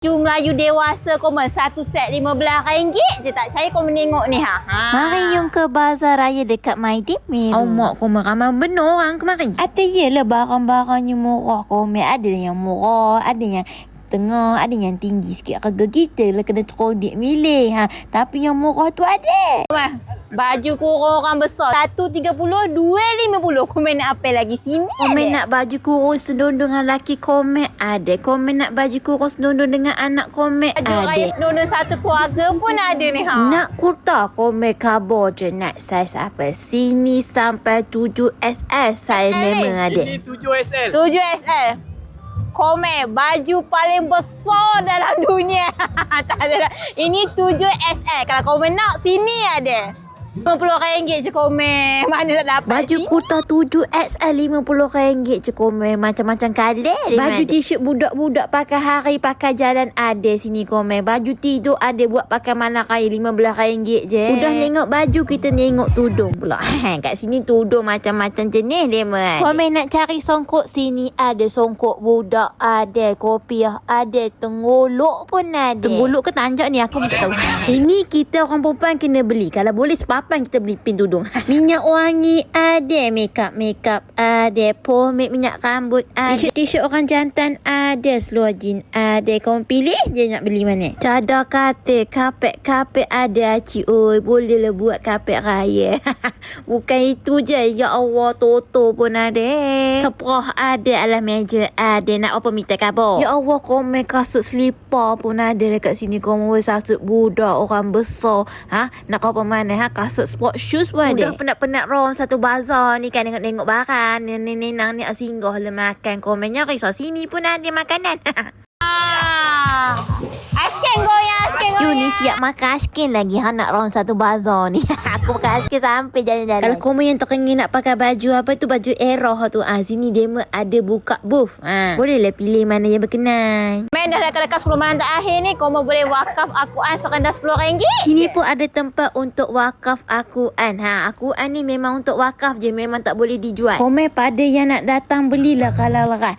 Baju Melayu dewasa komen satu set RM15 je tak percaya kau menengok ni ha. Mari yung ke bazar raya dekat Maidin Meru. Mak kau ramai benar orang kemarin. Ada yelah barang-barang yang murah komen. Ada yang murah, ada yang tengah, ada yang tinggi sikit. Harga kita lah kena terodik milih. Tapi yang murah tu ada. Baju kurung orang besar RM1.30, RM2.50. Komen nak apa lagi sini? Komen nak baju kurung senondong dengan laki komen ada. Komen nak baju kurung senondong dengan anak komen Baju ada. raya senondong satu keluarga pun ada ni ha. Nak kurta komen kabur je nak saiz apa. Sini sampai 7XL saya memang ada. Ini 7SL. 7XL. Komen baju paling besar dalam dunia. Tak ada. Ini 7XL. Kalau komen nak sini ada. RM50 je komen. Mana nak dapat Baju sini? kurta 7XL RM50 je komen. Macam-macam kalah. Baju t-shirt budak-budak pakai hari pakai jalan ada sini komen. Baju tidur ada buat pakai malam raya RM15 je. Udah tengok baju kita tengok tudung pula. Kat sini tudung macam-macam jenis dia man. Komen nak cari songkok sini ada songkok budak ada. Kopiah ada. Tenggolok pun ada. Tenggolok ke tanjak ni aku pun tak tahu. Ini kita orang perempuan kena beli. Kalau boleh sepapan kita beli pin tudung. Minyak wangi ada. Makeup ada. Pomade minyak rambut ada. T-shirt orang jantan ada. Seluar jean ada. Kau pilih je nak beli mana. Cadar katil. Kapet ada. Cik oi. Boleh lah buat kapet raya. Bukan itu je. Ya Allah. Toto pun ada. Seprah ada. Alas meja ada. Nak apa minta kabar. Ya Allah. Komen kasut selipar pun ada dekat sini. Komen kasut budak orang besar. Nak apa mana kasut sport shoes pun ada. Udah penat-penat rong satu bazar ni kan tengok-tengok barang. Ni nang ni singgah le makan. Komennya risau sini pun ada makanan. Asken goyang. You ni siap makan askin lagi nak rong satu bazar ni. Aku makan askin sampai jalan-jalan. Kalau komen yang teringin nak pakai baju apa tu baju erah tu. Sini demo ada buka booth. Bolehlah pilih mana yang berkenan. Men dah dekat-dekat 10 malam terakhir ni komen boleh wakaf Al-Quran serendah RM10. Sini pun ada tempat untuk wakaf Al-Quran. Al-Quran ni memang untuk wakaf je. Memang tak boleh dijual. Komen pada yang nak datang belilah kalau leras.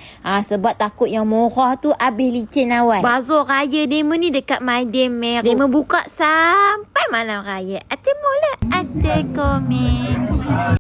Sebab takut yang murah tu habis licin awal. Bazar raya demo ni dekat Maidin Meru. Demo buka sampai malam raya. Ada mula ada komen.